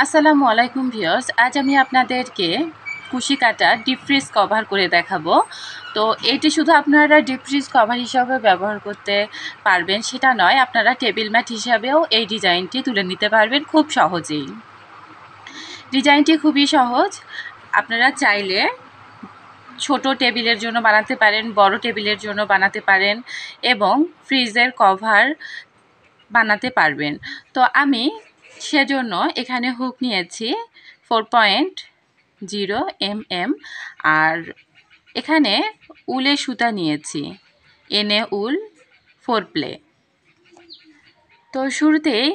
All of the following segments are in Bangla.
আসসালামু আলাইকুম ভিউয়ার্স, আজ আমি আপনাদেরকে কুশি কাটা ডিপ ফ্রিজ কভার করে দেখাবো। তো এটি শুধু আপনারা ডিপ ফ্রিজ কভার হিসাবে ব্যবহার করতে পারবেন সেটা নয়, আপনারা টেবিল ম্যাট হিসাবেও এই ডিজাইনটি তুলে নিতে পারবেন খুব সহজেই। ডিজাইনটি খুবই সহজ, আপনারা চাইলে ছোট টেবিলের জন্য বানাতে পারেন, বড় টেবিলের জন্য বানাতে পারেন এবং ফ্রিজের কভার বানাতে পারবেন। তো আমি সেজন্য এখানে হুক নিয়েছি 4.0 mm আর এখানে উলের সুতা নিয়েছি এনে উল 4 প্লে। তো শুরুতেই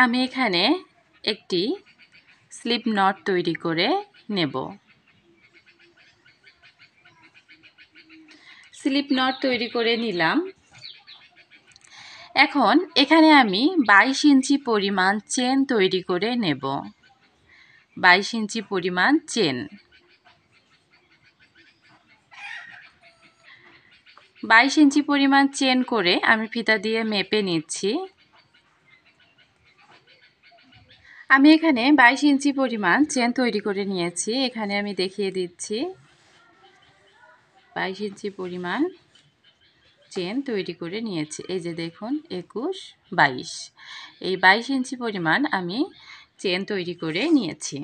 আমি এখানে একটি স্লিপ নট তৈরি করে নেব। স্লিপ নট তৈরি করে নিলাম। এখন এখানে আমি 22 ইঞ্চি পরিমাণ চেন তৈরি করে নেব। 22 ইঞ্চি পরিমাণ চেন। 22 ইঞ্চি পরিমাণ চেন করে আমি ফিতা দিয়ে মেপে নিচ্ছি। আমি এখানে 22 ইঞ্চি পরিমাণ চেন তৈরি করে নিয়েছি। এখানে আমি দেখিয়ে দিচ্ছি 22 ইঞ্চি পরিমাণ চেন তৈরি করে নিয়েছি। এই যে দেখুন 21, 22, এই 22 ইঞ্চি পরিমাণ আমি চেন তৈরি করে নিয়েছি।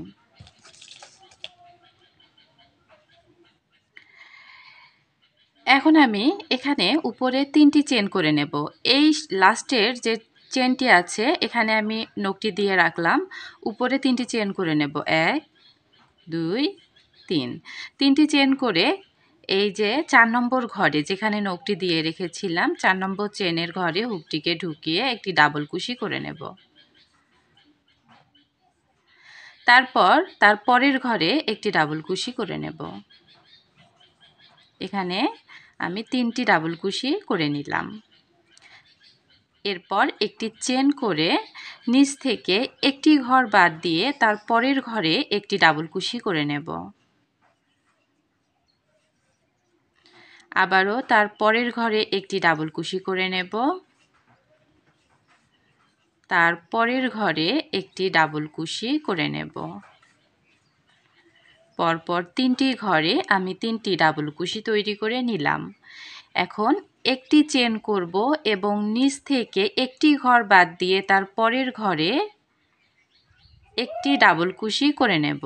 এখন আমি এখানে উপরে 3টি চেন করে নেব। এই লাস্টের যে চেনটি আছে এখানে আমি নখটি দিয়ে রাখলাম, উপরে 3টি চেন করে নেব। 1, 2, 3, 3টি চেন করে এই যে 4 নম্বর ঘরে যেখানে নখটি দিয়ে রেখেছিলাম 4 নম্বর চেনের ঘরে হুকটিকে ঢুকিয়ে একটি ডাবল কুশি করে নেব। তারপর তার পরের ঘরে একটি ডাবল কুশি করে নেব। এখানে আমি 3টি ডাবল কুশি করে নিলাম। এরপর একটি চেন করে নিচ থেকে একটি ঘর বাদ দিয়ে তার পরের ঘরে একটি ডাবল কুশি করে নেব। আবারও তার পরের ঘরে একটি ডাবল কুশি করে নেব। তার পরের ঘরে একটি ডাবল কুশি করে নেব। পরপর 3টি ঘরে আমি 3টি ডাবল কুশি তৈরি করে নিলাম। এখন একটি চেন করব এবং নিচ থেকে একটি ঘর বাদ দিয়ে তার পরের ঘরে একটি ডাবল কুশি করে নেব।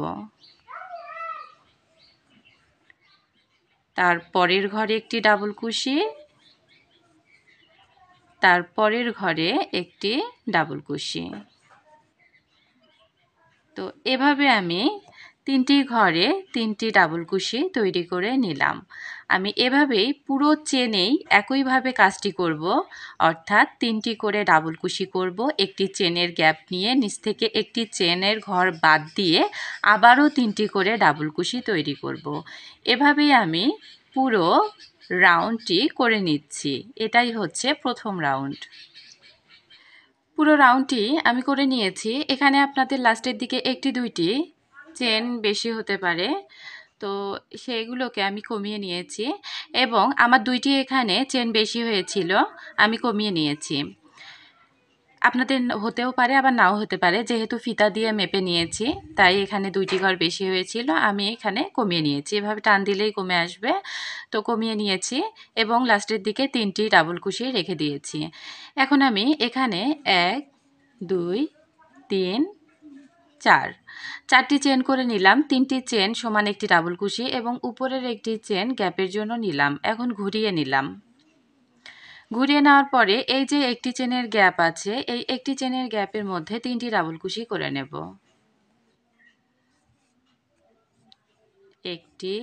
তার পরের ঘরে একটি ডাবল কুশি, তার পরের ঘরে একটি ডাবল কুশি। তো এভাবে আমি 3টি ঘরে 3টি ডাবল কুশি তৈরি করে নিলাম। আমি এভাবেই পুরো চেনেই একইভাবে কাজটি করব, অর্থাৎ 3টি করে ডাবল কুশি করব, একটি চেনের গ্যাপ নিয়ে নিচ থেকে একটি চেনের ঘর বাদ দিয়ে আবারও 3টি করে ডাবল কুশি তৈরি করব। এভাবেই আমি পুরো রাউন্ডটি করে নিচ্ছি। এটাই হচ্ছে প্রথম রাউন্ড। পুরো রাউন্ডটি আমি করে নিয়েছি। এখানে আপনাদের লাস্টের দিকে একটি দুইটি চেন বেশি হতে পারে, তো সেইগুলোকে আমি কমিয়ে নিয়েছি এবং আমার 2টি এখানে চেন বেশি হয়েছিল, আমি কমিয়ে নিয়েছি। আপনাদের হতেও পারে আবার নাও হতে পারে, যেহেতু ফিতা দিয়ে মেপে নিয়েছি তাই এখানে 2টি ঘর বেশি হয়েছিল, আমি এখানে কমিয়ে নিয়েছি। এভাবে টান দিলেই কমে আসবে, তো কমিয়ে নিয়েছি এবং লাস্টের দিকে 3টি ডাবল কুশি রেখে দিয়েছি। এখন আমি এখানে 1, 2, 3, 4, 4টি চেন করে নিলাম। 3টি চেন সমান একটি ডাবল কুশি এবং উপরের একটি চেন গ্যাপের জন্য নিলাম। এখন ঘুরিয়ে নিলাম। ঘুরিয়ে নেওয়ার পরে এই যে একটি চেনের গ্যাপ আছে, এই একটি চেনের গ্যাপের মধ্যে 3টি ডাবল কুশি করে নেব। একটি,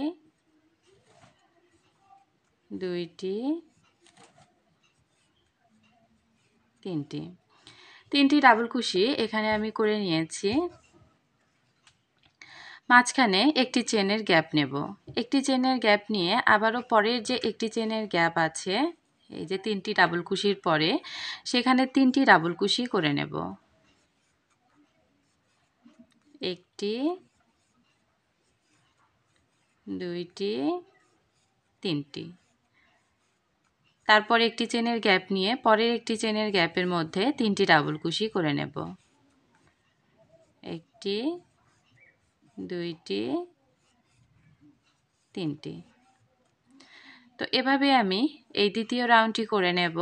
দুইটি, 3টি। 3টি ডাবল কুশি এখানে আমি করে নিয়েছি। মাঝখানে একটি চেনের গ্যাপ নেব। একটি চেনের গ্যাপ নিয়ে আবারও পরের যে একটি চেনের গ্যাপ আছে, এই যে 3টি ডাবল কুশির পরে, সেখানে 3টি ডাবল কুশি করে নেব। একটি, দুইটি, 3টি। তারপর একটি চেনের গ্যাপ নিয়ে পরের একটি চেনের গ্যাপের মধ্যে 3টি ডাবল কুশি করে নেব। একটি, দুইটি, তিনটি। তো এভাবে আমি এই দ্বিতীয় রাউন্ডটি করে নেব।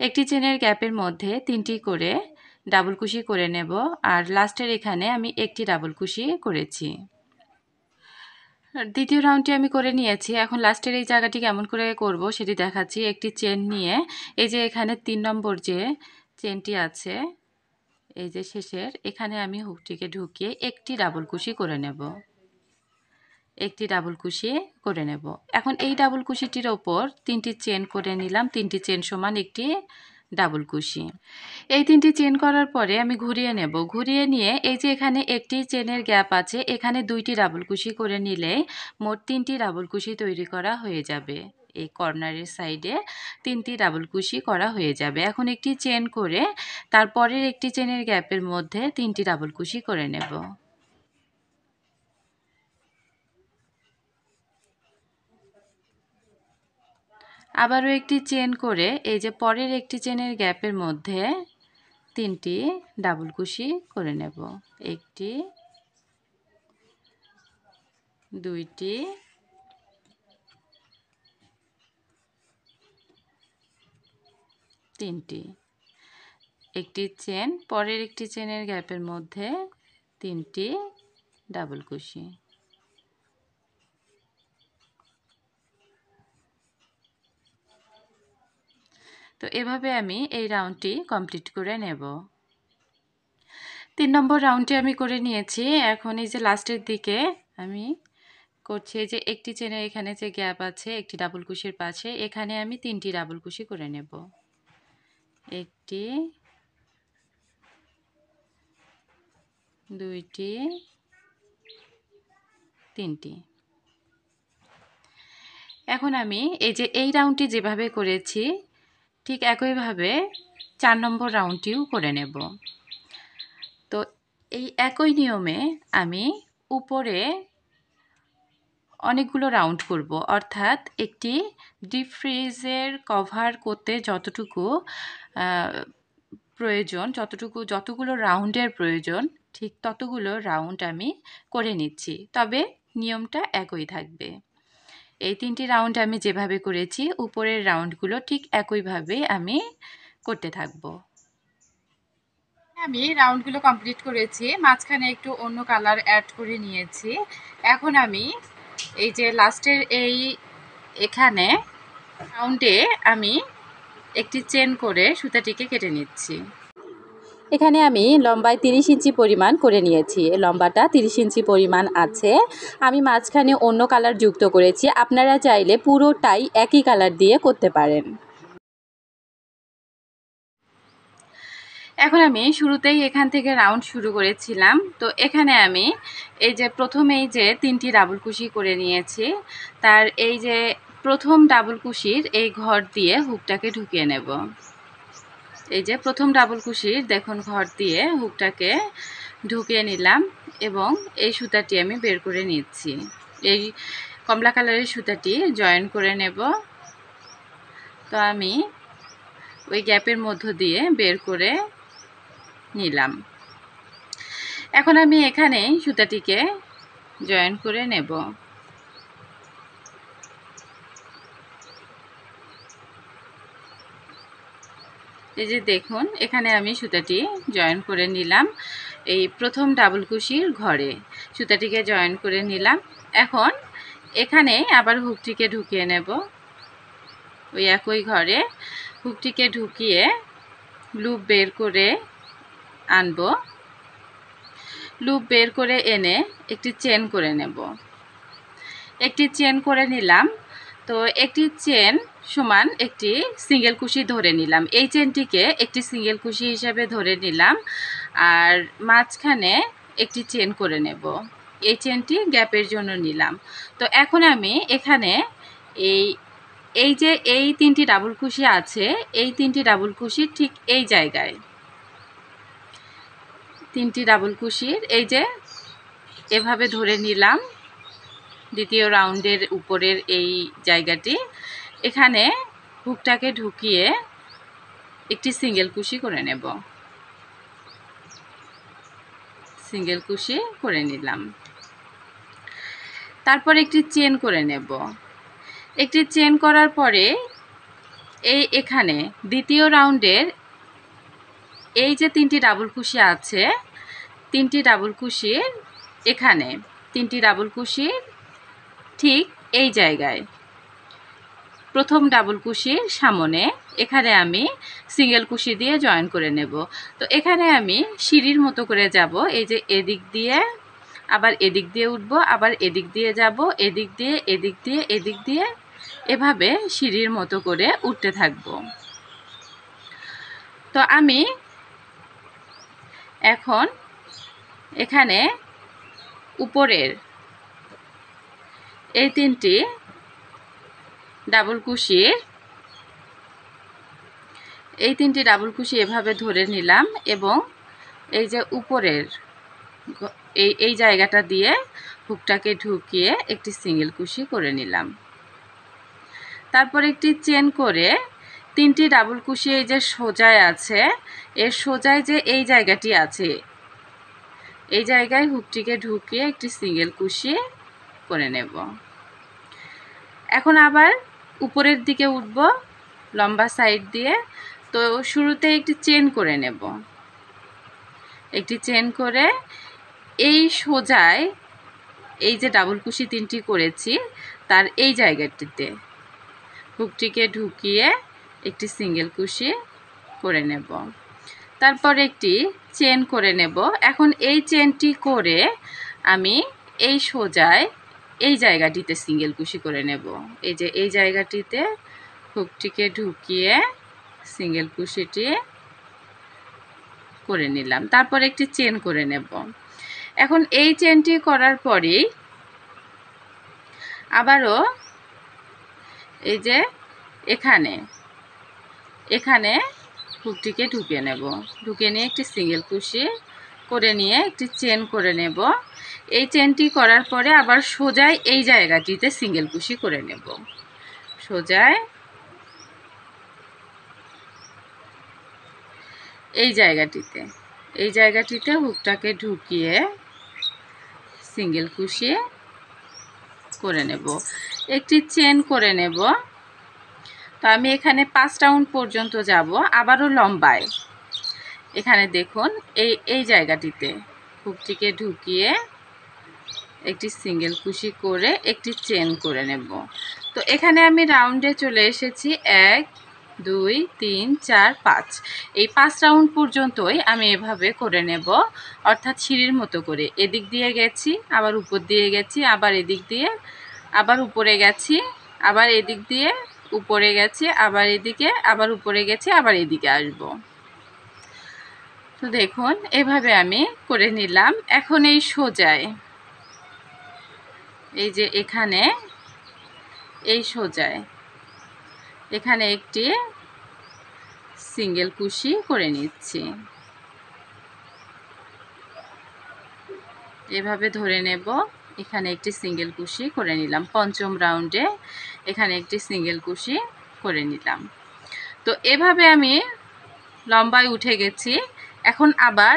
একটি চেনের গ্যাপের মধ্যে 3টি করে ডাবল কুশি করে নেব, আর লাস্টের এখানে আমি একটি ডাবল কুশি করেছি। দ্বিতীয় রাউন্ডটি আমি করে নিয়েছি। এখন লাস্টের এই জায়গাটি কেমন করে করব সেটি দেখাচ্ছি। একটি চেন নিয়ে এই যে এখানে 3 নম্বর যে চেনটি আছে, এই যে শেষের এখানে আমি হুকটিকে ঢুকিয়ে একটি ডাবল কুশি করে নেব। একটি ডাবল কুশি করে নেব। এখন এই ডাবল কুশিটির ওপর 3টি চেন করে নিলাম। 3টি চেন সমান একটি ডাবল কুশি। এই 3টি চেন করার পরে আমি ঘুরিয়ে নেব। ঘুরিয়ে নিয়ে এই যে এখানে একটি চেনের গ্যাপ আছে, এখানে 2টি ডাবল কুশি করে নিলে মোট 3টি ডাবল কুশি তৈরি করা হয়ে যাবে। এই কর্নারের সাইডে 3টি ডাবল কুশি করা হয়ে যাবে। এখন একটি চেন করে তারপরের একটি চেনের গ্যাপের মধ্যে 3টি ডাবল কুশি করে নেব। আবারও একটি চেন করে এই যে পরের একটি চেনের গ্যাপের মধ্যে 3টি ডাবল কুশি করে নেব। একটি, দুইটি, তিনটি। একটি চেন, পরের একটি চেনের গ্যাপের মধ্যে 3টি ডাবল কুশি। তো এভাবে আমি এই রাউন্ডটি কমপ্লিট করে নেব। 3 নম্বর রাউন্ডটি আমি করে নিয়েছি। এখন এই যে লাস্টের দিকে আমি করছি যে একটি চেনের এখানে যে গ্যাপ আছে একটি ডাবল কুশির পাশে, এখানে আমি 3টি ডাবল কুশি করে নেব। একটি, দুইটি, তিনটি। এখন আমি এই যে এই রাউন্ডটি যেভাবে করেছি ঠিক একইভাবে 4 নম্বর রাউন্ডটিও করে নেব। তো এই একই নিয়মে আমি উপরে অনেকগুলো রাউন্ড করব, অর্থাৎ একটি ডিপ ফ্রিজের কভার করতে যতটুকু প্রয়োজন, যতগুলো রাউন্ডের প্রয়োজন ঠিক ততগুলো রাউন্ড আমি করে নিচ্ছি, তবে নিয়মটা একই থাকবে। এই 3টি রাউন্ড আমি যেভাবে করেছি উপরের রাউন্ডগুলো ঠিক একইভাবে আমি করতে থাকব। আমি রাউন্ডগুলো কমপ্লিট করেছি, মাঝখানে একটু অন্য কালার অ্যাড করে নিয়েছি। এখন আমি এই যে লাস্টের এখানে রাউন্ডে আমি একটি চেন করে সুতাটিকে কেটে নিচ্ছি। এখানে আমি লম্বায় 30 ইঞ্চি পরিমাণ করে নিয়েছি। লম্বাটা 30 ইঞ্চি পরিমাণ আছে। আমি মাঝখানে অন্য কালার যুক্ত করেছি। আপনারা চাইলে পুরোটাই একই কালার দিয়ে করতে পারেন। এখন আমি শুরুতেই এখান থেকে রাউন্ড শুরু করেছিলাম। তো এখানে আমি এই যে প্রথমেই যে 3টি ডাবল কুশি করে নিয়েছি, তার এই যে প্রথম ডাবল কুশির এই ঘর দিয়ে হুকটাকে ঢুকিয়ে নেব। এই যে প্রথম ডাবল কুশির দেখুন ঘর দিয়ে হুকটাকে ঢুকিয়ে নিলাম এবং এই সুতাটি আমি বের করে নিচ্ছি। এই কমলা কালারের সুতাটি জয়েন করে নেব। তো আমি ওই গ্যাপের মধ্য দিয়ে বের করে নিলাম। এখন আমি এখানে সুতাটিকে জয়েন করে নেব। এই যে দেখুন এখানে আমি সুতাটি জয়েন করে নিলাম। এই প্রথম ডাবল কুশির ঘরে সুতাটিকে জয়েন করে নিলাম। এখন এখানে আবার হুকটিকে ঢুকিয়ে নেব। ওই একই ঘরে হুকটিকে ঢুকিয়ে লুপ বের করে আনব। লুপ বের করে এনে একটি চেন করে নেব। একটি চেন করে নিলাম। তো একটি চেন সমান একটি সিঙ্গেল কুশি ধরে নিলাম। এই চেনটিকে একটি সিঙ্গেল কুশি হিসাবে ধরে নিলাম, আর মাঝখানে একটি চেন করে নেব। এই চেনটি গ্যাপের জন্য নিলাম। তো এখন আমি এখানে এই যে এই 3টি ডাবল কুশি আছে, এই 3টি ডাবল কুশি ঠিক এই জায়গায় 3টি ডাবল কুশির এই যে এভাবে ধরে নিলাম। দ্বিতীয় রাউন্ডের উপরের এই জায়গাটি, এখানে হুকটাকে ঢুকিয়ে একটি সিঙ্গেল কুশি করে নেব। সিঙ্গেল কুশি করে নিলাম। তারপর একটি চেন করে নেব। একটি চেন করার পরে এখানে দ্বিতীয় রাউন্ডের এই যে 3টি ডাবল কুশি আছে, 3টি ডাবল কুশির এখানে 3টি ডাবল কুশির ঠিক এই জায়গায় প্রথম ডাবল কুশির সামনে এখানে আমি সিঙ্গেল কুশি দিয়ে জয়েন করে নেব। তো এখানে আমি সিঁড়ির মতো করে যাব, এই যে এদিক দিয়ে আবার এদিক দিয়ে উঠব, আবার এদিক দিয়ে যাব, এদিক দিয়ে এদিক দিয়ে এদিক দিয়ে, এভাবে সিঁড়ির মতো করে উঠতে থাকব। তো আমি এখন এখানে উপরের এই 3টি ডাবল কুশি এভাবে ধরে নিলাম এবং এই যে উপরের এই জায়গাটা দিয়ে হুকটাকে ঢুকিয়ে একটি সিঙ্গেল কুশি করে নিলাম। তারপর একটি চেন করে 3টি ডাবল কুশি এই যে সোজায় আছে, এর সোজায় যে এই জায়গাটি আছে, এই জায়গায় হুকটিকে ঢুকিয়ে একটি সিঙ্গেল কুশি করে নেব। এখন আবার উপরের দিকে উঠব লম্বা সাইড দিয়ে। তো শুরুতে একটি চেন করে নেব। একটি চেন করে এই সোজায় এই যে ডাবল কুশি 3টি করেছি তার এই জায়গাটিতে হুকটিকে ঢুকিয়ে একটি সিঙ্গেল কুশি করে নেব। তারপর একটি চেন করে নেব। এখন এই চেনটি করে আমি এই সোজায় এই জায়গাটিতে সিঙ্গেল কুশি করে নেব। এই যে এই জায়গাটিতে হুকটিকে ঢুকিয়ে সিঙ্গেল কুশিটি করে নিলাম। তারপর একটি চেন করে নেব। এখন এই চেনটি করার পরেই আবারও এই যে এখানে হুকটিকে ঢুকিয়ে নেব। ঢুকিয়ে নিয়ে একটি সিঙ্গেল কুশি করে নিয়ে একটি চেন করে নেব। এই চেনটি করার পরে আবার সোজায় এই জায়গাটিতে সিঙ্গেল কুশি করে নেব। সোজায় এই জায়গাটিতে হুকটাকে ঢুকিয়ে সিঙ্গেল কুশি করে নেব। একটি চেন করে নেব। তো আমি এখানে 5 রাউন্ড পর্যন্ত যাব। আবারও লম্বায় এখানে দেখুন এই জায়গাটিতে হুকটিকে ঢুকিয়ে একটি সিঙ্গেল কুশি করে একটি চেন করে নেব। তো এখানে আমি রাউন্ডে চলে এসেছি 1 2 3 4 5। এই 5 রাউন্ড পর্যন্তই আমি এভাবে করে নেব, অর্থাৎ সিঁড়ির মতো করে এদিক দিয়ে গেছি, আবার উপর দিয়ে গেছি, আবার এদিক দিয়ে আবার উপরে গেছি, আবার এদিক দিয়ে উপরে গেছি, আবার এদিকে আবার উপরে গেছি, আবার এদিকে আসব। তো দেখুন এভাবে আমি করে নিলাম। এখন এই সোজায় এই যে এখানে এই সোজায় এখানে একটি সিঙ্গেল কুশি করে নিচ্ছি। এভাবে ধরে নেব। এখানে একটি সিঙ্গেল কুশি করে নিলাম। পঞ্চম রাউন্ডে এখানে একটি সিঙ্গেল কুশি করে নিলাম। তো এভাবে আমি লম্বায় উঠে গেছি। এখন আবার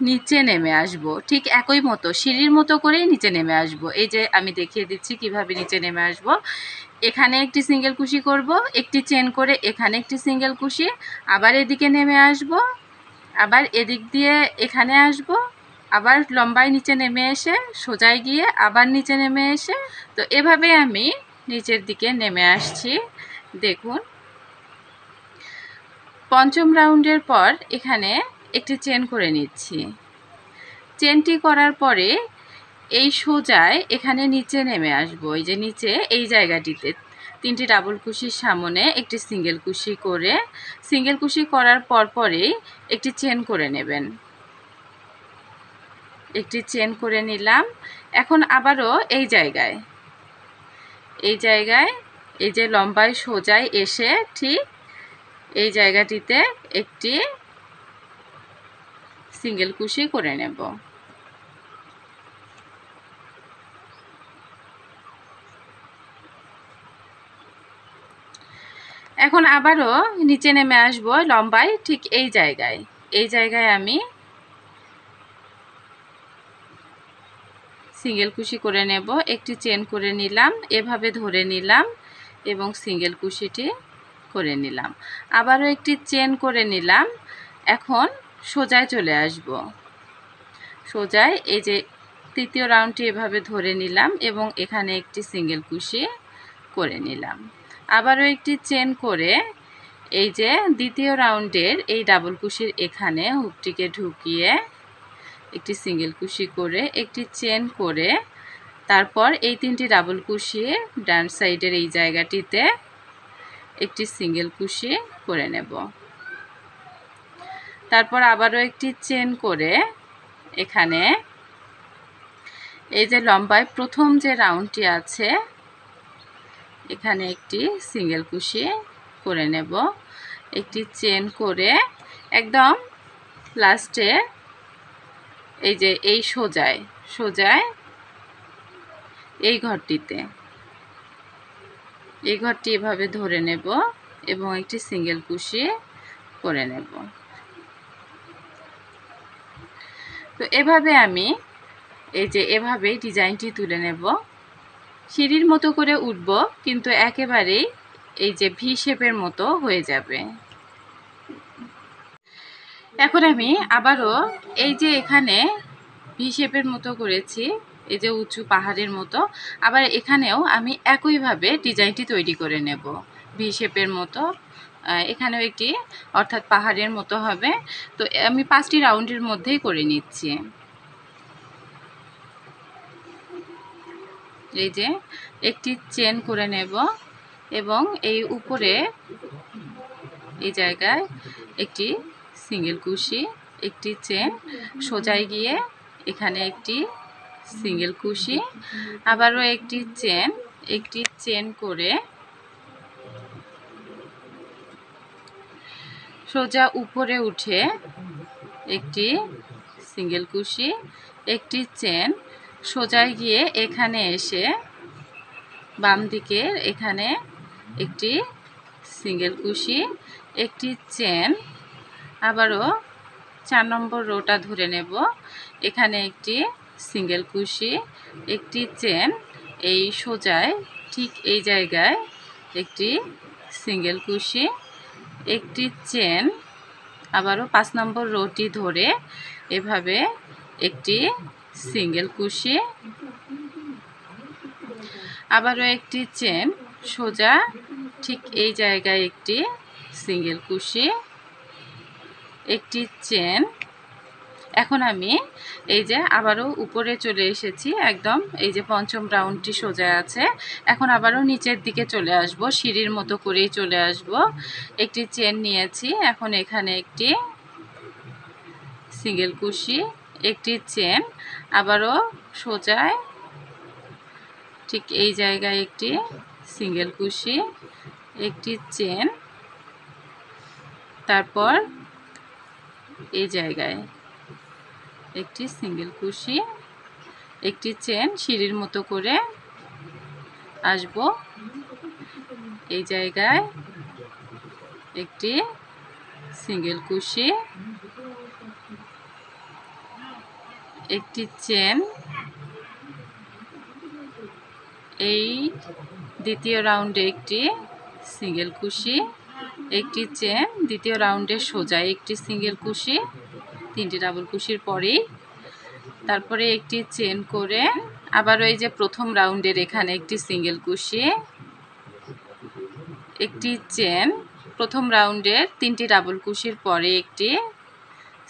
নিচে নেমে আসব, ঠিক একই মতো সিঁড়ির মতো করেই নিচে নেমে আসব। এই যে আমি দেখিয়ে দিচ্ছি কিভাবে নিচে নেমে আসব। এখানে একটি সিঙ্গেল কুশি করব, একটি চেন করে এখানে একটি সিঙ্গেল কুশি, আবার এদিকে নেমে আসব, আবার এদিক দিয়ে এখানে আসব, আবার লম্বায় নিচে নেমে এসে সোজায় গিয়ে আবার নিচে নেমে এসে, তো এভাবে আমি নিচের দিকে নেমে আসছি। দেখুন পঞ্চম রাউন্ডের পর এখানে একটি চেন করে নিচ্ছি। চেনটি করার পরে এই সোজায় এখানে নিচে নেমে আসবো। এই যে নিচে এই জায়গাটিতে 3টি ডাবল কুশির সামনে একটি সিঙ্গেল কুশি করে, সিঙ্গেল কুশি করার পরেই একটি চেন করে নেবেন। একটি চেন করে নিলাম। এখন আবারও এই জায়গায় এই যে লম্বায় সোজায় এসে ঠিক এই জায়গাটিতে একটি সিঙ্গেল কুশি করে নেব। এখন আবারও নিচে নেমে আসব লম্বায় ঠিক এই জায়গায় আমি সিঙ্গেল কুশি করে নেব। একটি চেন করে নিলাম, এভাবে ধরে নিলাম এবং সিঙ্গেল কুশিটি করে নিলাম। আবারও একটি চেন করে নিলাম। এখন সোজায় চলে আসব। সোজায় এই যে তৃতীয় রাউন্ডটি এভাবে ধরে নিলাম এবং এখানে একটি সিঙ্গেল কুশি করে নিলাম। আবারও একটি চেন করে এই যে দ্বিতীয় রাউন্ডের এই ডাবল কুশির এখানে হুকটিকে ঢুকিয়ে একটি সিঙ্গেল কুশি করে একটি চেন করে তারপর এই তিনটি ডাবল কুশি ডান সাইডের এই জায়গাটিতে একটি সিঙ্গেল কুশি করে নেব। তারপর আবারও একটি চেন করে এখানে এই যে লম্বায় প্রথম যে রাউন্ডটি আছে এখানে একটি সিঙ্গেল কুশি করে নেব। একটি চেন করে একদম লাস্টে এই যে এই সোজায় এই ঘরটিতে এই ঘরটি এভাবে ধরে নেব এবং একটি সিঙ্গেল কুশি করে নেব। তো এভাবে আমি এই যে এভাবেই ডিজাইনটি তুলে নেব। সিঁড়ির মতো করে উঠব, কিন্তু একেবারেই এই যে ভি শেপের মতো হয়ে যাবে। এখন আমি আবারও এই যে এখানে ভি শেপের মতো করেছি, এই যে উঁচু পাহাড়ের মতো, আবার এখানেও আমি একইভাবে ডিজাইনটি তৈরি করে নেব ভি শেপের মতো। এখানেও একটি অর্থাৎ পাহাড়ের মতো হবে। তো আমি 5টি রাউন্ডের মধ্যেই করে নিচ্ছি। এই যে একটি চেন করে নেব এবং এই উপরে এই জায়গায় একটি সিঙ্গেল কুশি, একটি চেন, সোজায় গিয়ে এখানে একটি সিঙ্গেল কুশি, আবারও একটি চেন করে সোজা উপরে উঠে একটি সিঙ্গেল কুশি, একটি চেন, সোজায় গিয়ে এখানে এসে বাম দিকে এখানে একটি সিঙ্গেল কুশি, একটি চেন, আবারও 4 নম্বর রোটা ধরে নেব। এখানে একটি সিঙ্গেল কুশি, একটি চেন, এই সোজায় ঠিক এই জায়গায় একটি সিঙ্গেল কুশি, একটি চেন, আবারও 5 নম্বর রোটি ধরে এভাবে একটি সিঙ্গেল কুশি, আবারও একটি চেন, সোজা ঠিক এই জায়গায় একটি সিঙ্গেল কুশি, একটি চেন। এখন আমি এই যে আবারও উপরে চলে এসেছি, একদম এই যে পঞ্চম রাউন্ডটি সোজা আছে। এখন আবারও নিচের দিকে চলে আসব, সিঁড়ির মতো করেই চলে আসব। একটি চেন নিয়েছি, এখন এখানে একটি সিঙ্গেল কুশি, একটি চেন, আবারও সোজায় ঠিক এই জায়গায় একটি সিঙ্গেল কুশি, একটি চেন, তারপর এই জায়গায় একটি সিঙ্গেল কুশি, একটি চেন, সিঁড়ির মতো করে আসব। এই জায়গায় একটি সিঙ্গেল কুশি, একটি চেন, এই দ্বিতীয় রাউন্ডে একটি সিঙ্গেল কুশি, একটি চেন, দ্বিতীয় রাউন্ডের সোজায় একটি সিঙ্গেল কুশি, 3টি ডাবল কুশির পরেই তারপরে একটি চেন করে আবারও এই যে প্রথম রাউন্ডের এখানে একটি সিঙ্গেল কুশি, একটি চেন, প্রথম রাউন্ডের 3টি ডাবল কুশির পরে একটি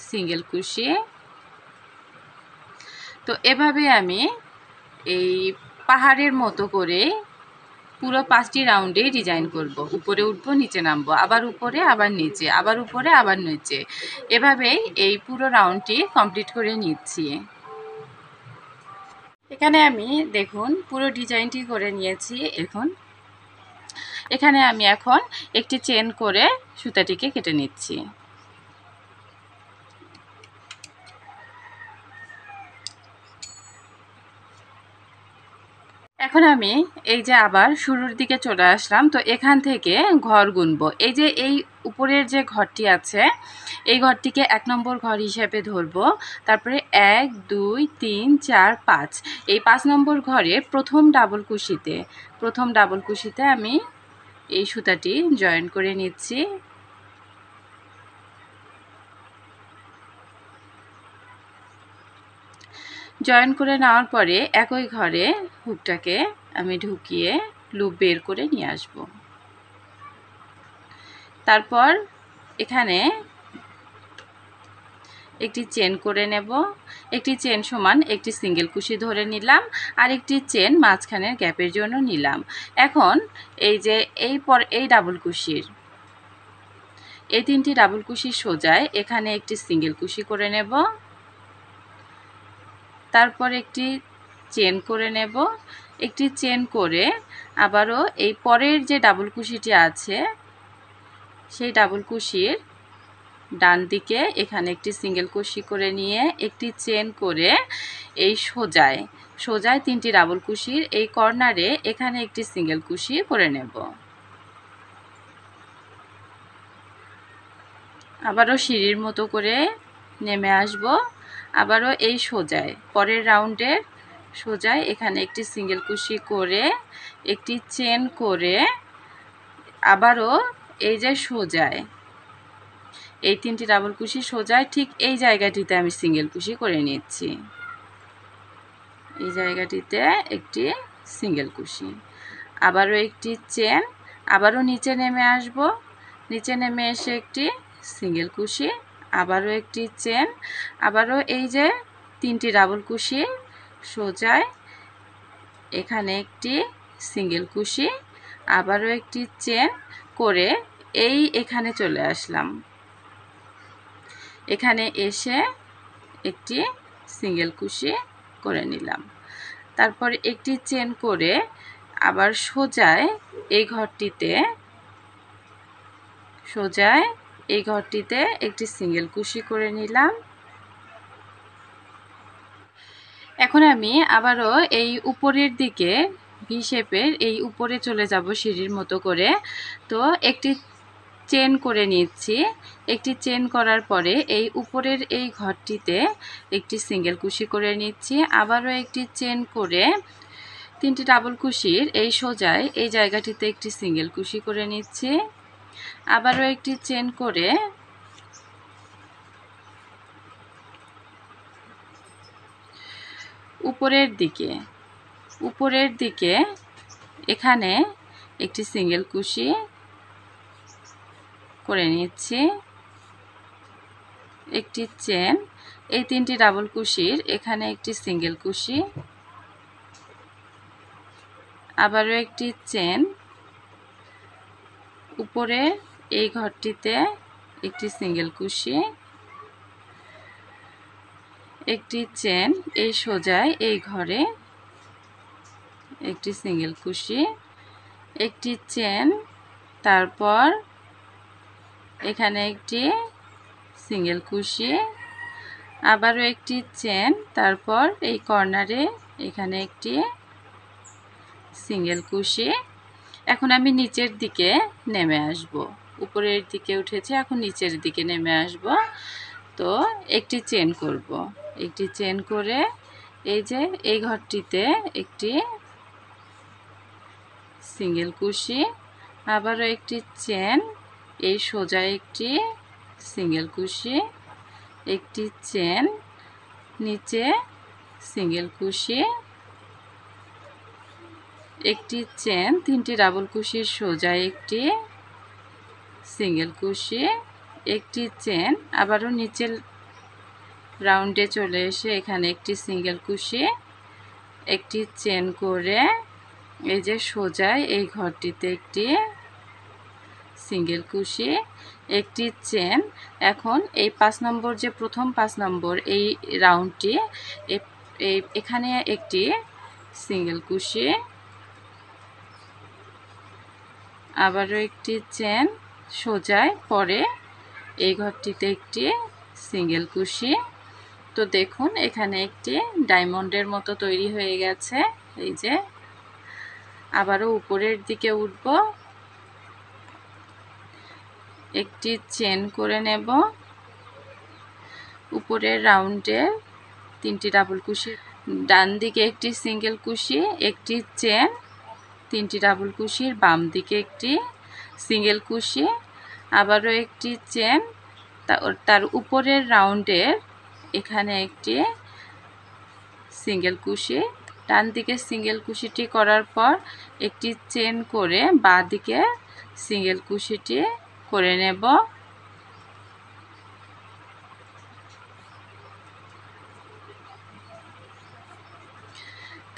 সিঙ্গেল কুশি। তো এভাবে আমি এই পাহাড়ের মতো করে পুরো 5টি রাউন্ডেই ডিজাইন করব। উপরে উঠবো, নিচে নামবো, আবার উপরে, আবার নিচে, আবার উপরে, আবার নিচে, এভাবেই এই পুরো রাউন্ডটি কমপ্লিট করে নিচ্ছি। এখানে আমি দেখুন পুরো ডিজাইনটি করে নিয়েছি। এখানে আমি এখন একটি চেন করে সুতাটিকে কেটে নিচ্ছি। এখন আমি এই যে আবার শুরুর দিকে চলে আসলাম। তো এখান থেকে ঘর গুনবো। এই যে এই উপরের যে ঘরটি আছে এই ঘরটিকে 1 নম্বর ঘর হিসেবে ধরবো। তারপরে 1 2 3 4 5 এই 5 নম্বর ঘরে প্রথম ডাবল কুশিতে আমি এই সুতাটি জয়েন করে নিচ্ছি। জয়েন করে নেওয়ার পরে একই ঘরে হুকটাকে আমি ঢুকিয়ে লুপ বের করে নিয়ে আসব। তারপর এখানে একটি চেন করে নেব। একটি চেন সমান একটি সিঙ্গেল কুশি ধরে নিলাম, আর একটি চেন মাঝখানের গ্যাপের জন্য নিলাম। এখন এই যে এই ডাবল কুশির এই 3টি ডাবল কুশি সোজায় এখানে একটি সিঙ্গেল কুশি করে নেব। তারপর একটি চেন করে নেব। একটি চেন করে আবারও এই পরের যে ডাবল কুশিটি আছে সেই ডাবল কুশির ডান দিকে এখানে একটি সিঙ্গেল কুশি করে নিয়ে একটি চেন করে এই সোজায় 3টি ডাবল কুশির এই কর্নারে এখানে একটি সিঙ্গেল কুশি করে নেব। আবারও সিঁড়ির মতো করে নেমে আসব। আবারও এই সোজায় পরের রাউন্ডের সোজায় এখানে একটি সিঙ্গেল কুশি করে একটি চেন করে আবারও এই যে সোজায় এই 3টি ডাবল কুশি সোজায় ঠিক এই জায়গাটিতে আমি সিঙ্গেল কুশি করে নিচ্ছি। এই জায়গাটিতে একটি সিঙ্গেল কুশি, আবারও একটি চেন, আবারও নিচে নেমে আসব। নিচে নেমে এসে একটি সিঙ্গেল কুশি, আবারও একটি চেন, আবারও এই যে 3টি ডাবল কুশি সোজায় এখানে একটি সিঙ্গেল কুশি, আবারও একটি চেন করে এখানে চলে আসলাম। এখানে এসে একটি সিঙ্গেল কুশি করে নিলাম। তারপর একটি চেন করে আবার সোজায় এই ঘরটিতে একটি সিঙ্গেল কুশি করে নিলাম। এখন আমি আবারও এই উপরের দিকে ভি শেপের এই উপরে চলে যাব সিঁড়ির মতো করে। তো একটি চেন করে নিচ্ছি। একটি চেন করার পরে এই উপরের এই ঘরটিতে একটি সিঙ্গেল কুশি করে নিচ্ছি। আবারও একটি চেন করে 3টি ডাবল কুশির এই সোজায় এই জায়গাটিতে একটি সিঙ্গেল কুশি করে নিচ্ছি। আবারও একটি চেন করে উপরের দিকে এখানে একটি সিঙ্গেল কুশি করে নিচ্ছি। একটি চেন, এই 3টি ডাবল কুশির এখানে একটি সিঙ্গেল কুশি, আবারও একটি চেন, উপরে এই ঘরটিতে একটি সিঙ্গেল কুশি, একটি চেন এই সোজায় এই ঘরে একটি সিঙ্গেল কুশি, একটি চেন, তারপর এখানে একটি সিঙ্গেল কুশি, আবারও একটি চেন, তারপর এই কর্নারে এখানে একটি সিঙ্গেল কুশি। এখন আমি নিচের দিকে নেমে আসব। উপরের দিকে উঠেছে, এখন নিচের দিকে নেমে আসব। তো একটি চেন করব। একটি চেন করে এই যে এই ঘরটিতে একটি সিঙ্গেল কুশি, আবারও একটি চেন, এই সোজা একটি সিঙ্গেল কুশি, একটি চেন, নিচে সিঙ্গেল কুশি, একটি চেন, 3টি ডাবল কুশির সোজা একটি সিঙ্গেল কুশি, একটি চেন, আবারও নিচের রাউন্ডে চলে এসে এখানে একটি সিঙ্গেল কুশি, একটি চেন করে এই যে সোজায় এই ঘরটিতে একটি সিঙ্গেল কুশি, একটি চেন। এখন এই 5 নম্বর যে প্রথম 5 নম্বর এই রাউন্ডটি এখানে একটি সিঙ্গেল কুশি, আবারও একটি চেন সোজায়, পরে এই ঘরটিতে একটি সিঙ্গেল কুশি। তো দেখুন এখানে একটি ডায়মন্ডের মতো তৈরি হয়ে গেছে। এই যে আবারও উপরের দিকে উঠব, একটি চেন করে নেব, উপরের রাউন্ডে 3টি ডাবল কুশি, ডান দিকে একটি সিঙ্গেল কুশি, একটি চেন, 3টি ডাবল কুশির বাম দিকে একটি সিঙ্গেল কুশি, আবারও একটি চেন, তার উপরের রাউন্ডের এখানে একটি সিঙ্গেল কুশি, ডান দিকে সিঙ্গেল কুশিটি করার পর একটি চেন করে বাঁ দিকে সিঙ্গেল কুশিটি করে নেব।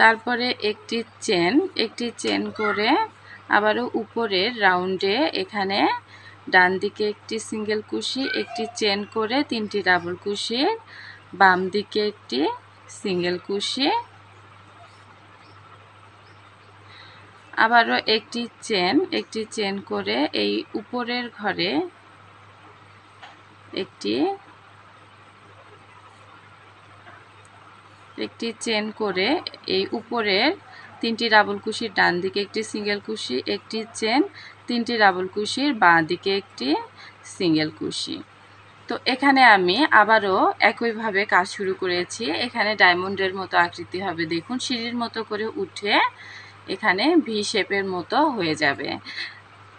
তারপরে একটি চেন করে আবারও উপরের রাউন্ডে এখানে ডান দিকে একটি সিঙ্গেল কুশি, একটি চেন করে 3টি ডাবল কুশি, বাম দিকে একটি সিঙ্গেল কুশি, আবারও একটি চেন করে এই উপরের ঘরে একটি চেন করে এই উপরের 3টি ডাবল কুশির ডান দিকে একটি সিঙ্গেল কুশি, একটি চেন, 3টি ডাবল কুশির বাঁ দিকে একটি সিঙ্গেল কুশি। তো এখানে আমি আবারও একইভাবে কাজ শুরু করেছি। এখানে ডায়মন্ডের মতো আকৃতি হবে, দেখুন সিঁড়ির মতো করে উঠে এখানে ভি শেপের মতো হয়ে যাবে।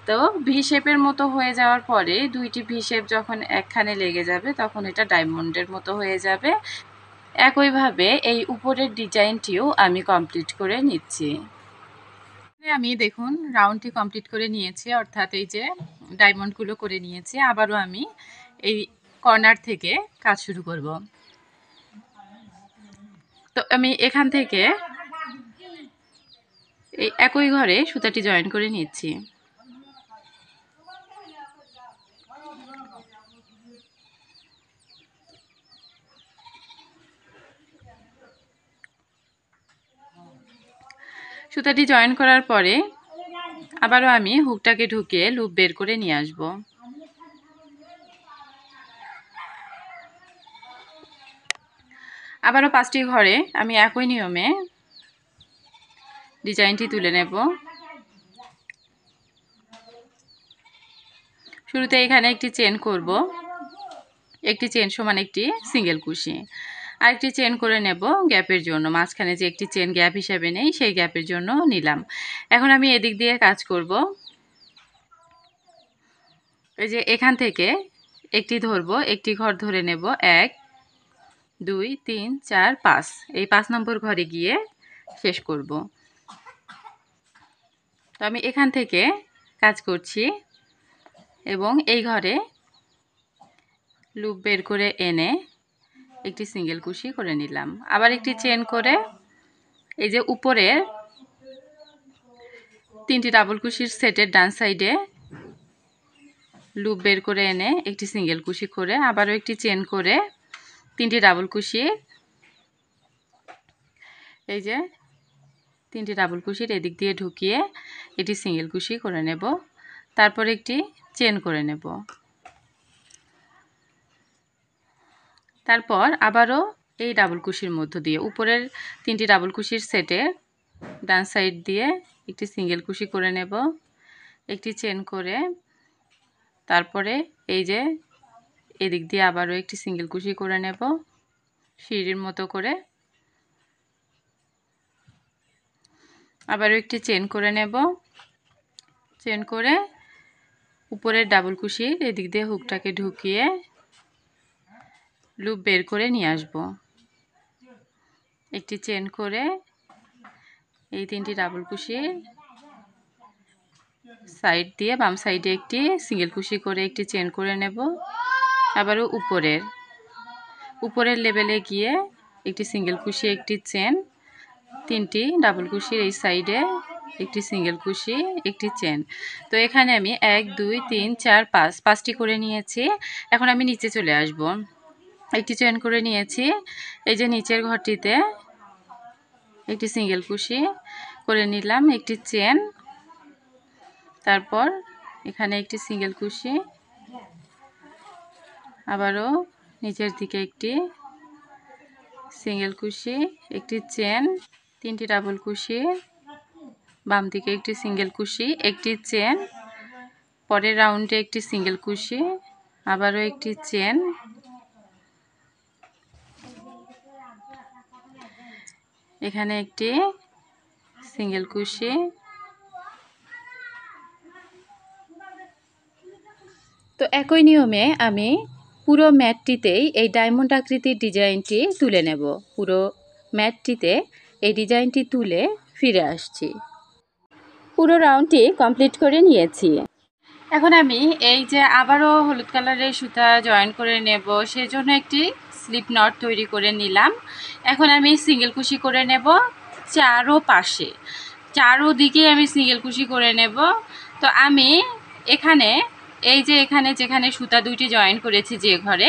তো ভি শেপের মতো হয়ে যাওয়ার পরে 2টি ভি শেপ যখন একখানে লেগে যাবে তখন এটা ডায়মন্ডের মতো হয়ে যাবে। একইভাবে এই উপরের ডিজাইনটিও আমি কমপ্লিট করে নিচ্ছি। আমি দেখুন রাউন্ডটি কমপ্লিট করে নিয়েছি, অর্থাৎ এই যে ডায়মন্ডগুলো করে নিয়েছি। আবারও আমি এই কর্নার থেকে কাজ শুরু করব। তো আমি এখান থেকে এই একই ঘরে সুতাটি জয়েন করে নিচ্ছি। সুতাটি জয়েন করার পরে আবারও আমি হুকটাকে ঢুকিয়ে লুপ বের করে নিয়ে আসব। আবারও 5টি ঘরে আমি একই নিয়মে ডিজাইনটি তুলে নেব। শুরুতে এখানে একটি চেন করব, একটি চেন সমান একটি সিঙ্গেল কুশি, আরেকটি চেন করে নেব গ্যাপের জন্য, মাঝখানে যে একটি চেন গ্যাপ হিসাবে নেই সেই গ্যাপের জন্য নিলাম। এখন আমি এদিক দিয়ে কাজ করব। এই যে এখান থেকে একটি ধরব, একটি ঘর ধরে নেব, 1 2 3 4 5, এই 5 নম্বর ঘরে গিয়ে শেষ করব। তো আমি এখান থেকে কাজ করছি এবং এই ঘরে লুপ বের করে এনে একটি সিঙ্গেল কুশি করে নিলাম। আবার একটি চেন করে এই যে উপরের 3টি ডাবল কুশির সেটের ডান সাইডে লুপ বের করে এনে একটি সিঙ্গেল কুশি করে আবারও একটি চেন করে 3টি ডাবল কুশি, এই যে 3টি ডাবল কুশির এদিক দিয়ে ঢুকিয়ে এটি সিঙ্গেল কুশি করে নেব। তারপর একটি চেন করে নেব। তারপর আবারও এই ডাবল কুশির মধ্য দিয়ে উপরের 3টি ডাবল কুশির সেটে ডান সাইড দিয়ে একটি সিঙ্গেল কুশি করে নেব, একটি চেন করে তারপরে এই যে এদিক দিয়ে আবারও একটি সিঙ্গেল কুশি করে নেব সিঁড়ির মতো করে, আবারও একটি চেন করে নেব, চেন করে উপরের ডাবল কুশির এদিক দিয়ে হুকটাকে ঢুকিয়ে লুপ বের করে নিয়ে আসব। একটি চেন করে এই 3টি ডাবল কুশির সাইড দিয়ে বাম সাইডে একটি সিঙ্গেল কুশি করে একটি চেন করে নেব। আবারও উপরের লেভেলে গিয়ে একটি সিঙ্গেল কুশি, একটি চেন, 3টি ডাবল কুশির এই সাইডে একটি সিঙ্গেল কুশি, একটি চেন। তো এখানে আমি 1 2 3 4 5 5টি করে নিয়েছি। এখন আমি নিচে চলে আসব। একটি চেন করে নিয়েছি, এই যে নিচের ঘরটিতে একটি সিঙ্গেল কুশি করে নিলাম, একটি চেন, তারপর এখানে একটি সিঙ্গেল কুশি, আবারও নিচের দিকে একটি সিঙ্গেল কুশি, একটি চেন, 3টি ডাবল কুশি, বাম দিকে একটি সিঙ্গেল কুশি, একটি চেন, পরের রাউন্ডে একটি সিঙ্গেল কুশি, আবারও একটি চেন, এখানে একটি সিঙ্গেল কুশি, তো একই নিয়মে আমি পুরো ম্যাটটিতেই এই ডায়মন্ড আকৃতির ডিজাইনটি তুলে নেব। পুরো ম্যাটটিতে এই ডিজাইনটি তুলে ফিরে আসছি। পুরো রাউন্ডটি কমপ্লিট করে নিয়েছি। এখন আমি এই যে আবারও হলুদ কালারের সুতা জয়েন করে নেব, সেজন্য একটি স্লিপ নট তৈরি করে নিলাম। এখন আমি সিঙ্গেল কুশি করে নেব চারোপাশে, চারোদিকে আমি সিঙ্গেল কুশি করে নেব। তো আমি এখানে এই যে এখানে যেখানে সুতা দুইটি জয়েন করেছি যে ঘরে,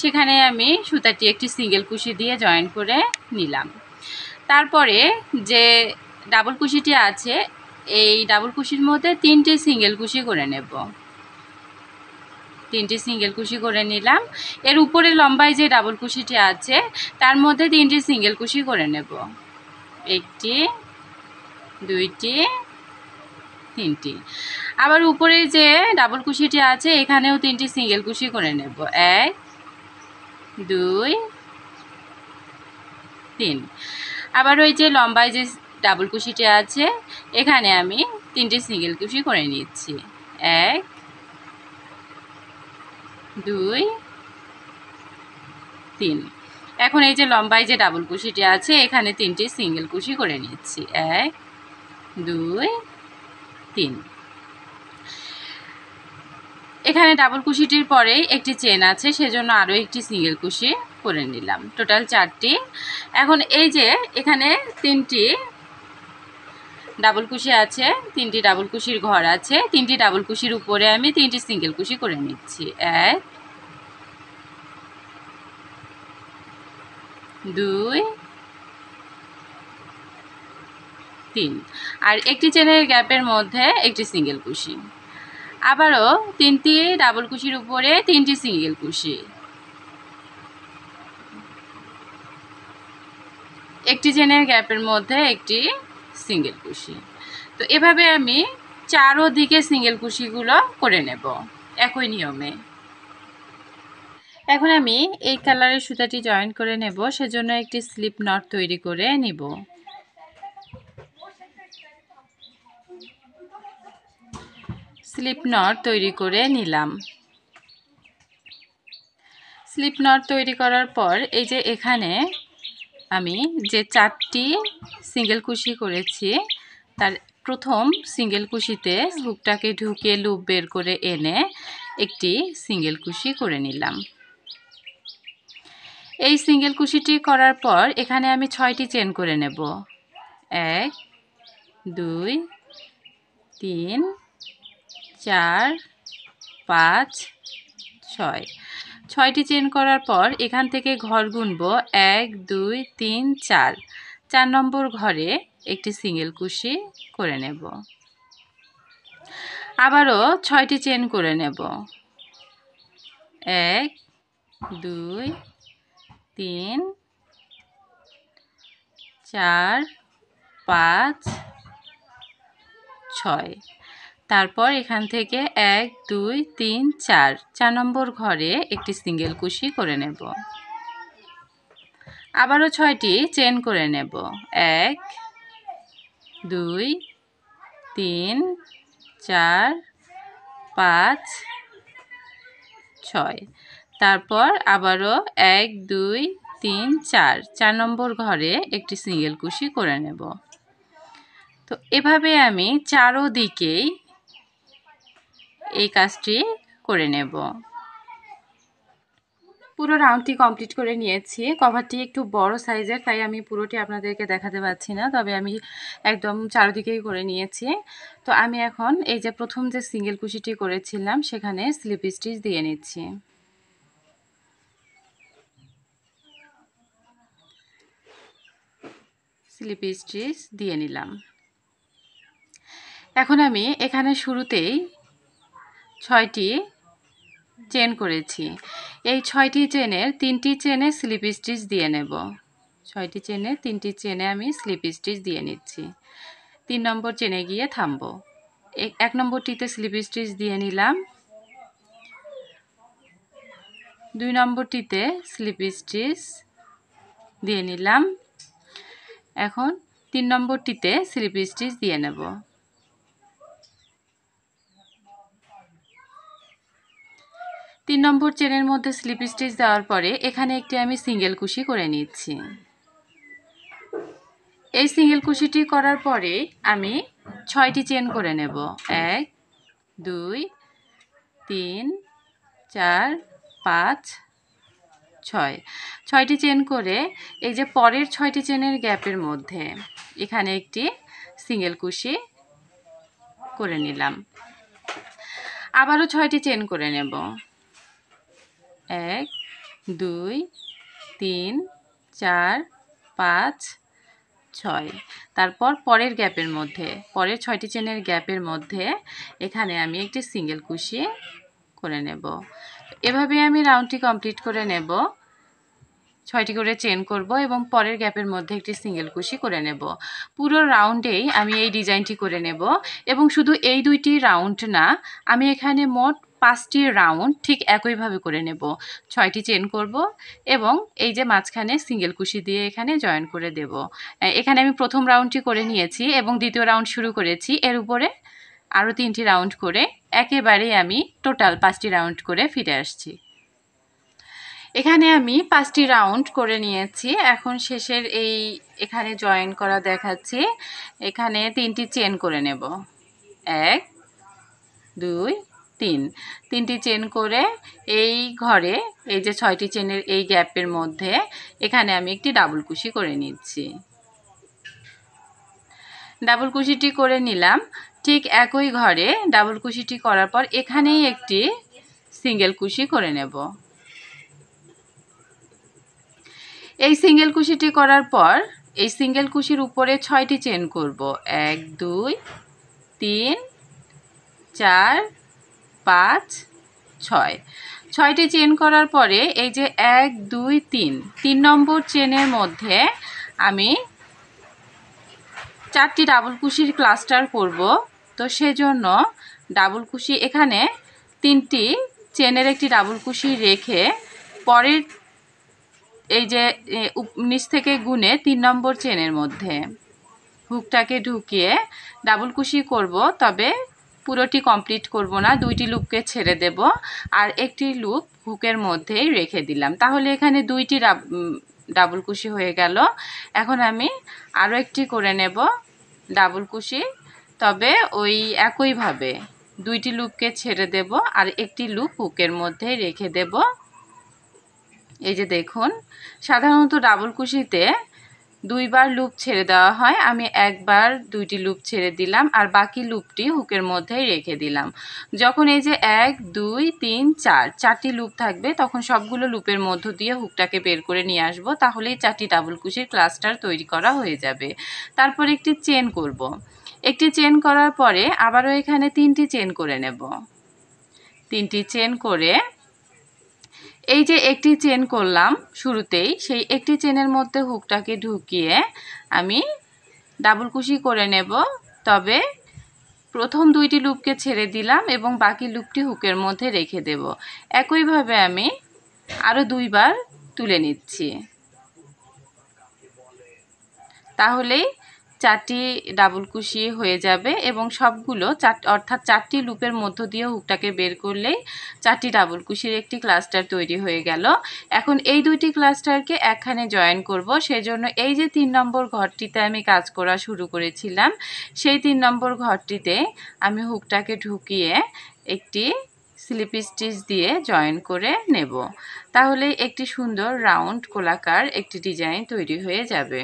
সেখানে আমি সুতাটি একটি সিঙ্গেল কুশি দিয়ে জয়েন করে নিলাম। তারপরে যে ডাবল কুশিটি আছে, এই ডাবল কুশির মধ্যে 3টি সিঙ্গেল কুশি করে নেব। 3টি সিঙ্গেল কুশি করে নিলাম। এর উপরে লম্বায় যে ডাবল কুশিটি আছে তার মধ্যে 3টি সিঙ্গেল কুশি করে নেব। 1টি, 2টি, 3টি। আবার উপরে যে ডাবল কুশিটি আছে এখানেও 3টি সিঙ্গেল কুশি করে নেব। 1, 2, 3। আবার ওই যে লম্বায় যে ডাবল কুশিটি আছে এখানে আমি 3টি সিঙ্গেল কুশি করে নিচ্ছি। 1, 2, 3। এখন এই যে লম্বায় যে ডাবল কুশিটি আছে এখানে 3টি সিঙ্গেল কুশি করে নিচ্ছি। 1, 2, 3। এখানে ডাবল কুশিটির পরে একটি চেন আছে, সেজন্য আরও একটি সিঙ্গেল কুশি করে নিলাম। টোটাল 4টি। এখন এই যে এখানে 3টি ডাবল কুশি আছে, 3টি ডাবল কুশির ঘর আছে, 3টি ডাবল কুশির উপরে আমি 3টি সিঙ্গেল কুশি করে নিচ্ছি। 1, 2, 3। আর একটি চেনের গ্যাপের মধ্যে একটি সিঙ্গেল কুশি। আবারও 3টি ডাবল কুশির উপরে 3টি সিঙ্গেল কুশি, একটি চেনের গ্যাপের মধ্যে একটি সিঙ্গেল কুশি। তো এভাবে আমি চারোদিকে সিঙ্গেল কুশিগুলো করে নেব একই নিয়মে। এখন আমি এই কালারের সুতাটি জয়েন করে নেব, সেজন্য একটি স্লিপ নট তৈরি করে নিব। স্লিপ নট তৈরি করে নিলাম। স্লিপ নট তৈরি করার পর এই যে এখানে আমি যে 4টি সিঙ্গেল কুশি করেছি তার প্রথম সিঙ্গেল কুশিতে হুকটাকে ঢুকিয়ে লুপ বের করে এনে একটি সিঙ্গেল কুশি করে নিলাম। এই সিঙ্গেল কুশিটি করার পর এখানে আমি 6টি চেন করে নেব। 1, 2, 3, 4, 5, 6। 6টি চেন করার পর এখান থেকে ঘর গুনব 1, 2, 3, 4। 4 নম্বর ঘরে একটি সিঙ্গেল কুশি করে নেব। আবারও 6টি চেন করে নেব। 1, 2, 3, 4, 5, 6। তারপর এখান থেকে 1, 2, 3, 4। 4 নম্বর ঘরে একটি সিঙ্গেল কুশি করে নেব। আবারও 6টি চেন করে নেব। 1, 2, 3, 4, 5, 6। তারপর আবারও 1, 2, 3, 4। 4 নম্বর ঘরে একটি সিঙ্গেল কুশি করে নেব। তো এভাবে আমি চারোদিকেই এই কাজটি করে নেব। পুরো রাউন্ডটি কমপ্লিট করে নিয়েছি। কভারটি একটু বড় সাইজের, তাই আমি পুরোটি আপনাদেরকে দেখাতে পারছি না, তবে আমি একদম চারদিকেই করে নিয়েছি। তো আমি এখন এই যে প্রথম যে সিঙ্গেল কুশিটি করেছিলাম সেখানে স্লিপ স্টিচ দিয়ে নিচ্ছি। স্লিপ স্টিচ দিয়ে নিলাম। এখন আমি এখানে শুরুতেই 6টি চেন করেছি। এই 6টি চেনের 3টি চেনে স্লিপ স্টিচ দিয়ে নেব। 6টি চেনে 3টি চেনে আমি স্লিপ স্টিচ দিয়ে নিচ্ছি। 3 নম্বর চেনে গিয়ে থামবো। 1 নম্বরটিতে স্লিপ স্টিচ দিয়ে নিলাম, 2 নম্বরটিতে স্লিপ স্টিচ দিয়ে নিলাম। এখন 3 নম্বরটিতে স্লিপ স্টিচ দিয়ে নেব। 3 নম্বর চেনের মধ্যে স্লিপ স্টিচ দেওয়ার পরে এখানে একটি আমি সিঙ্গেল কুশি করে নিচ্ছি। এই সিঙ্গেল কুশিটি করার পরে আমি 6টি চেন করে নেব। 1 2 3 4 5 6। 6টি চেন করে এই যে পরের 6টি চেনের গ্যাপের মধ্যে এখানে একটি সিঙ্গেল কুশি করে নিলাম। আবারও 6টি চেন করে নেব। 1 2 3 4 5 6। তারপর পরের গ্যাপের মধ্যে পরের 6টি চেনের গ্যাপের মধ্যে এখানে আমি একটি সিঙ্গেল কুশি করে নেব। এভাবে আমি রাউন্ডটি কমপ্লিট করে নেব। 6টি করে চেন করব এবং পরের গ্যাপের মধ্যে একটি সিঙ্গেল কুশি করে নেব। পুরো রাউন্ডেই আমি এই ডিজাইনটি করে নেব এবং শুধু এই 2টি রাউন্ড না, আমি এখানে মোট 5টি রাউন্ড ঠিক একইভাবে করে নেব। 6টি চেন করব এবং এই যে মাঝখানে সিঙ্গেল কুশি দিয়ে এখানে জয়েন করে দেব। এখানে আমি প্রথম রাউন্ডটি করে নিয়েছি এবং দ্বিতীয় রাউন্ড শুরু করেছি। এর উপরে আরও 3টি রাউন্ড করে একেবারেই আমি টোটাল 5টি রাউন্ড করে ফিরে আসছি। এখানে আমি 5টি রাউন্ড করে নিয়েছি। এখন শেষের এখানে জয়েন করা দেখাচ্ছি। এখানে 3টি চেন করে নেব। 1 2 3। 3টি চেন করে এই ঘরে এই যে 6টি চেনের এই গ্যাপের মধ্যে এখানে আমি একটি ডাবল কুশি করে নিচ্ছি। ডাবল কুশিটি করে নিলাম। ঠিক একই ঘরে ডাবল কুশিটি করার পর এখানেই একটি সিঙ্গেল কুশি করে নেব। এই সিঙ্গেল কুশিটি করার পর এই সিঙ্গেল কুশির উপরে 6টি চেন করব। 1 2 3 4 5 6। 6টি চেন করার পরে এই যে 1 2 3 নম্বর চেনের মধ্যে আমি 4টি ডাবল কুশির ক্লাস্টার করব। তো সেজন্য ডাবল কুশি এখানে 3টি চেনের একটি ডাবল কুশি রেখে পরের এই যে নিচ থেকে গুনে 3 নম্বর চেনের মধ্যে হুকটাকে ঢুকিয়ে ডাবল কুশি করব। তবে পুরোটি কমপ্লিট করব না, 2টি লুপকে ছেড়ে দেব আর একটি লুপ হুকের মধ্যেই রেখে দিলাম। তাহলে এখানে 2টি ডাবল কুশি হয়ে গেল। এখন আমি আরও একটি করে নেব ডাবল কুশি, তবে ওই একইভাবে 2টি লুপকে ছেড়ে দেব আর একটি লুপ হুকের মধ্যেই রেখে দেব। এই যে দেখুন, সাধারণত ডাবল কুশিতে 2বার লুপ ছেড়ে দেওয়া হয়। আমি একবার 2টি লুপ ছেড়ে দিলাম আর বাকি লুপটি হুকের মধ্যেই রেখে দিলাম। যখন এই যে 1 2 3 4টি লুপ থাকবে তখন সবগুলো লুপের মধ্য দিয়ে হুকটাকে বের করে নিয়ে আসব। তাহলেই 4টি ডাবল কুশির ক্লাস্টার তৈরি করা হয়ে যাবে। তারপর একটি চেন করব। একটি চেন করার পরে আবারও এখানে 3টি চেন করে নেব। 3টি চেন করে এই যে একটি চেন করলাম শুরুতেই, সেই একটি চেনের মধ্যে হুকটাকে ঢুকিয়ে আমি ডাবল কুশি করে নেব। তবে প্রথম 2টি লুপকে ছেড়ে দিলাম এবং বাকি লুপটি হুকের মধ্যে রেখে দেব। একইভাবে আমি আরও 2বার তুলে নিচ্ছি। তাহলেই 4টি ডাবল কুশি হয়ে যাবে এবং সবগুলো অর্থাৎ 4টি লুপের মধ্য দিয়ে হুকটাকে বের করলেই 4টি ডাবল কুশির একটি ক্লাস্টার তৈরি হয়ে গেল। এখন এই 2টি ক্লাস্টারকে একখানে জয়েন করব। সেজন্য এই যে 3 নম্বর ঘরটিতে আমি কাজ করা শুরু করেছিলাম, সেই 3 নম্বর ঘরটিতে আমি হুকটাকে ঢুকিয়ে একটি স্লিপ স্টিচ দিয়ে জয়েন করে নেব। তাহলে একটি সুন্দর রাউন্ড গোলাকার একটি ডিজাইন তৈরি হয়ে যাবে।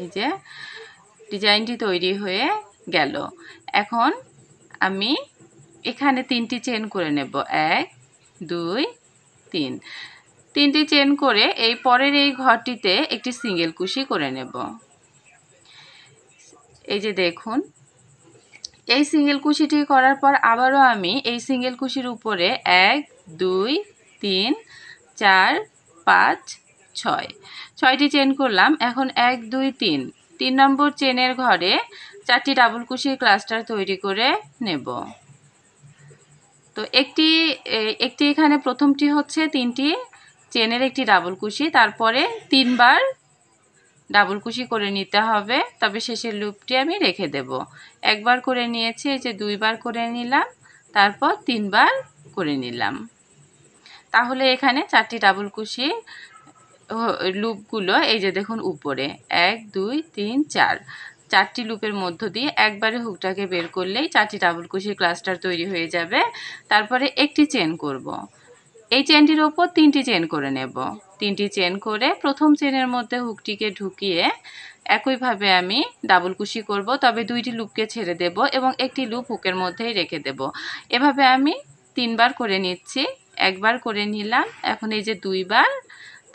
এই যে ডিজাইনটি তৈরি হয়ে গেল। এখন আমি এখানে 3টি চেন করে নেব। 1 2 3। 3টি চেন করে এই পরের এই ঘরটিতে একটি সিঙ্গেল কুশি করে নেব। এই যে দেখুন, এই সিঙ্গেল কুশিটি করার পর আবারও আমি এই সিঙ্গেল কুশির উপরে 1 2 3 4 5 6 6টি চেন করলাম। এখন 1 2 3 3 নম্বর চেনের ঘরে 4টি ডাবল কুশির ক্লাস্টার তৈরি করে নেব। তো একটি এখানে প্রথমটি হচ্ছে 3টি চেনের একটি ডাবল কুশি, তারপরে 3 বার ডাবল কুশি করে নিতে হবে, তবে শেষের লুপটি আমি রেখে দেব। একবার করে নিয়েছি, এই যে 2 বার করে নিলাম, তারপর 3 বার করে নিলাম। তাহলে এখানে 4টি ডাবল কুশি লুপগুলো এই যে দেখুন উপরে 1 2 3 4 4টি লুপের মধ্য দিয়ে একবারে হুকটাকে বের করলেই 4টি ডাবল কুশির ক্লাস্টার তৈরি হয়ে যাবে। তারপরে একটি চেন করব। এই চেনটির ওপর 3টি চেন করে নেব। 3টি চেন করে প্রথম চেনের মধ্যে হুকটিকে ঢুকিয়ে একইভাবে আমি ডাবল কুশি করব, তবে 2টি লুপকে ছেড়ে দেব এবং একটি লুপ হুকের মধ্যেই রেখে দেব। এভাবে আমি 3 বার করে নিচ্ছি। একবার করে নিলাম, এখন এই যে 2 বার,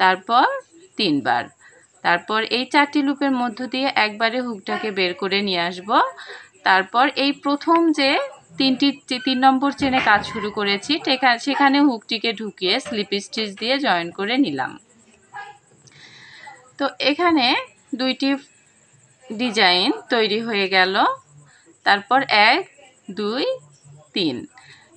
তারপর 3 বার, তারপর এই 4টি লুপের মধ্য দিয়ে একবারে হুকটাকে বের করে নিয়ে আসব। তারপর এই প্রথম যে 3 নম্বর চেনে কাজ শুরু করেছি সেখানে হুকটিকে ঢুকিয়ে স্লিপ স্টিচ দিয়ে জয়েন করে নিলাম। তো এখানে 2টি ডিজাইন তৈরি হয়ে গেল। তারপর 1 2 3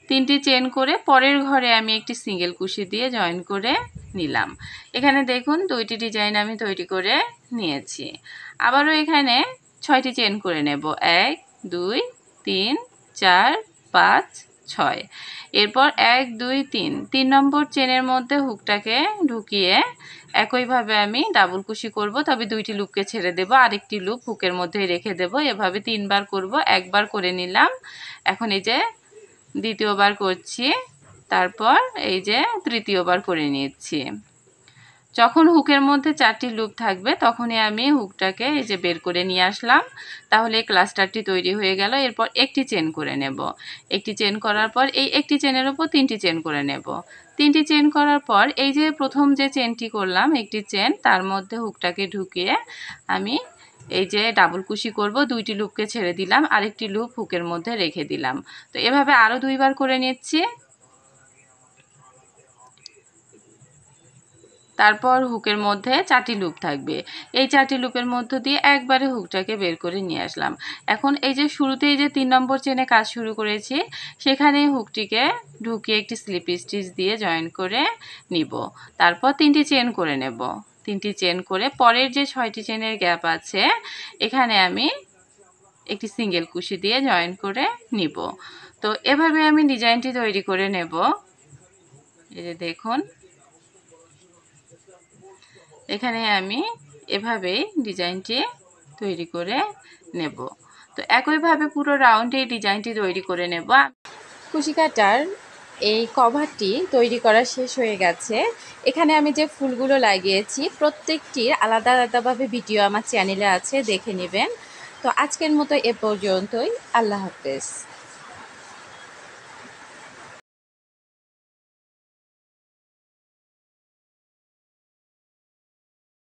3টি চেন করে পরের ঘরে আমি একটি সিঙ্গেল কুশি দিয়ে জয়েন করে নিলাম। এখানে দেখুন 2টি ডিজাইন আমি তৈরি করে নিয়েছি। আবারও এখানে 6টি চেন করে নেব। 1 2 3 4 5 6। এরপর 1 2 3 নম্বর চেনের মধ্যে হুকটাকে ঢুকিয়ে একইভাবে আমি ডাবল কুশি করব, তবে 2টি লুপকে ছেড়ে দেব, আরেকটি লুপ হুকের মধ্যে রেখে দেব। এভাবে 3 বার করব। একবার করে নিলাম, এখন এই যে দ্বিতীয়বার করছি, তারপর এই যে তৃতীয়বার করে নিচ্ছি। যখন হুকের মধ্যে 4টি লুপ থাকবে তখনই আমি হুকটাকে এই যে বের করে নিয়ে আসলাম। তাহলে এই ক্লাস্টারটি তৈরি হয়ে গেল। এরপর একটি চেন করে নেব। একটি চেন করার পর এই একটি চেনের উপর 3টি চেন করে নেব। 3টি চেন করার পর এই যে প্রথম যে চেনটি করলাম একটি চেন, তার মধ্যে হুকটাকে ঢুকিয়ে আমি এই যে ডাবল কুশি করব, 2টি লুপকে ছেড়ে দিলাম, আরেকটি লুপ হুকের মধ্যে রেখে দিলাম। তো এভাবে আরও 2 বার করে নিচ্ছি। তারপর হুকের মধ্যে 4টি লুপ থাকবে। এই 4টি লুপের মধ্য দিয়ে একবারে হুকটাকে বের করে নিয়ে আসলাম। এখন এই যে শুরুতেই যে 3 নম্বর চেনে কাজ শুরু করেছি সেখানে হুকটিকে ঢুকিয়ে একটি স্লিপ স্টিচ দিয়ে জয়েন করে নিব। তারপর 3টি চেন করে নেব। 3টি চেন করে পরের যে 6টি চেনের গ্যাপ আছে এখানে আমি একটি সিঙ্গেল কুশি দিয়ে জয়েন করে নিব। তো এভাবে আমি ডিজাইনটি তৈরি করে নেব। এই যে দেখুন, এখানে আমি এভাবেই ডিজাইনটি তৈরি করে নেব। তো একইভাবে পুরো রাউন্ডে এই ডিজাইনটি তৈরি করে নেব। কুশি কাটার এই কভারটি তৈরি করা শেষ হয়ে গেছে। এখানে আমি যে ফুলগুলো লাগিয়েছি প্রত্যেকটির আলাদা আলাদাভাবে ভিডিও আমার চ্যানেলে আছে, দেখে নেবেন। তো আজকের মতো এ পর্যন্তই। আল্লাহ হাফেজ।